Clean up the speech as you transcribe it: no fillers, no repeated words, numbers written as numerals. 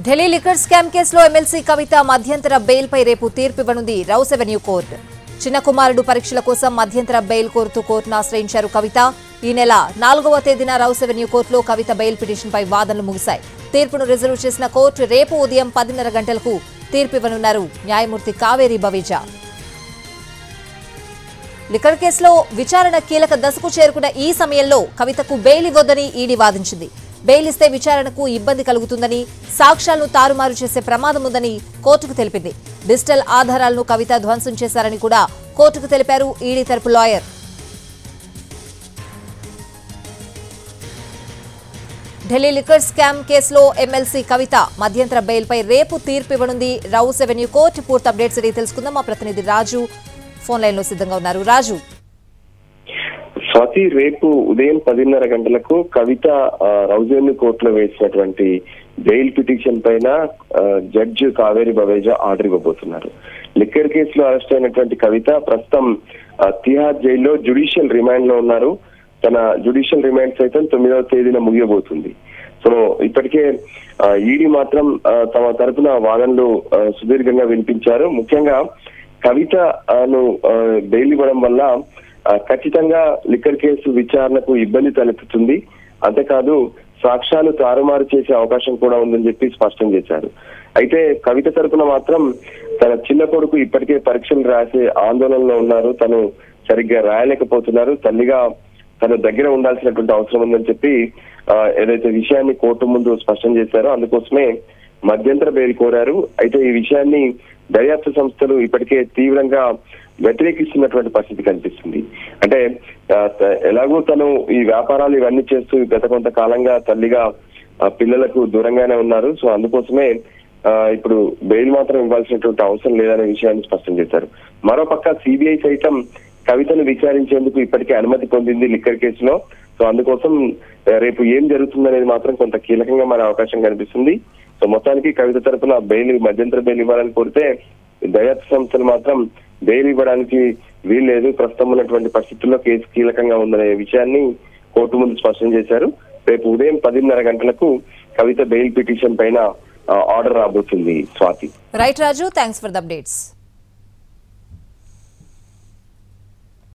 Delhi liquor scam కేసులో MLC కవిత మధ్యంతర bail పై రేపు తీర్పు ఇవ్వనుంది రౌస్ అవెన్యూ కోర్టు. చిన్న కుమారుడు పరీక్షల కోసం మధ్యంతర బెయిల్ కోరుతూ కోర్టును ఆశ్రయించారు కవిత. ఈ నెల 4వ తేదీన రౌస్ అవెన్యూ కోర్టులో కవిత బెయిల్ పిటిషన్ పై వాదనలు ముగిశాయి. తీర్పును రిజర్వ్ చేసిన కోర్టు రేపు ఉదయం 10:30 గంటలకు తీర్పు ఇవ్వనున్నారు న్యాయమూర్తి కావేరి బవేజా. లిక్కర్ కేసులో విచారణ కీలక దశకు చేరుకున్న ఈ సమయంలో కవితకు బెయిల్ ఇవ్వొద్దని ఈడీ వాదించింది. బెయిల్ ఇస్తే విచారణకు ఇబ్బంది కలుగుతుందని, సాక్ష్యాలను తారుమారు చేసే ప్రమాదం ఉందని కోర్టుకు తెలిపింది. డిజిటల్ ఆధారాలను కవిత ధ్వంసం చేశారని కూడా కోర్టుకు తెలిపారు ఈడీ తరపు లాయర్. ఢిల్లీ లిక్కర్ స్కామ్ కేసులో ఎమ్మెల్సీ కవిత మధ్యంతర బెయిల్ పై రేపు తీర్పు ఇవ్వనుంది రౌస్ అవెన్యూ కోర్టు. పూర్తి అప్డేట్స్ తెలుసుకుందాం. మా ప్రతినిధి రాజు ఫోన్ లైన్ లో సిద్ధంగా ఉన్నారు. రాజు, స్వాతి, రేపు ఉదయం 10:30 గంటలకు కవిత రౌస్ అవెన్యూ కోర్టులో వేసినటువంటి బెయిల్ పిటిషన్ పైన జడ్జి కావేరి బవేజా ఆర్డర్ ఇవ్వబోతున్నారు. లిక్కర్ కేసులో అరెస్ట్ అయినటువంటి కవిత ప్రస్తుతం తిహార్ జైల్లో జ్యుడిషియల్ రిమాండ్ లో ఉన్నారు. తన జ్యుడిషియల్ రిమాండ్ సైతం 9వ తేదీన ముగియబోతుంది. సో ఇప్పటికే ఈడీ మాత్రం తమ తరపున వాదనలు సుదీర్ఘంగా వినిపించారు. ముఖ్యంగా కవితను బెయిల్ ఇవ్వడం వల్ల ఖచ్చితంగా లిక్కర్ కేసు విచారణకు ఇబ్బంది తలెత్తుతుంది. అంతేకాదు సాక్ష్యాలు తారుమారు చేసే అవకాశం కూడా ఉందని చెప్పి స్పష్టం చేశారు. అయితే కవిత తరపున మాత్రం తన చిన్న కొడుకు ఇప్పటికే పరీక్షలు రాసే ఆందోళనలో ఉన్నారు. తను సరిగ్గా రాయలేకపోతున్నారు. తల్లిగా తన దగ్గర ఉండాల్సినటువంటి అవసరం ఉందని చెప్పి ఏదైతే విషయాన్ని కోర్టు ముందు స్పష్టం చేశారో అందుకోసమే మధ్యంతర బెయిల్ కోరారు. అయితే ఈ విషయాన్ని దర్యాప్తు సంస్థలు ఇప్పటికే తీవ్రంగా వ్యతిరేకిస్తున్నటువంటి పరిస్థితి కనిపిస్తుంది. అంటే ఎలాగో తను ఈ వ్యాపారాలు ఇవన్నీ చేస్తూ గత కొంతకాలంగా తల్లిగా పిల్లలకు దూరంగానే ఉన్నారు. సో అందుకోసమే ఇప్పుడు బెయిల్ మాత్రం ఇవ్వాల్సినటువంటి అవసరం లేదనే విషయాన్ని స్పష్టం చేశారు. మరోపక్క సిబిఐ సైతం కవితను విచారించేందుకు ఇప్పటికే అనుమతి పొందింది లిక్కర్ కేసులో. సో అందుకోసం రేపు ఏం జరుగుతుందనేది మాత్రం కొంత కీలకంగా మారే అవకాశం కనిపిస్తుంది. సో మొత్తానికి కవిత తరపున మధ్యంతర బెయిల్ ఇవ్వాలని కోరితే దర్యాప్తు సంస్థలు మాత్రం బెయిల్ ఇవ్వడానికి వీల్లేదు. ప్రస్తుతం ఉన్నటువంటి పరిస్థితుల్లో కేసు కీలకంగా ఉందనే విషయాన్ని కోర్టు ముందు స్పష్టం చేశారు. రేపు ఉదయం 10:30 గంటలకు కవిత బెయిల్ పిటిషన్ పైన ఆర్డర్ రాబోతుంది. Swathi. Right Raju, thanks for the updates.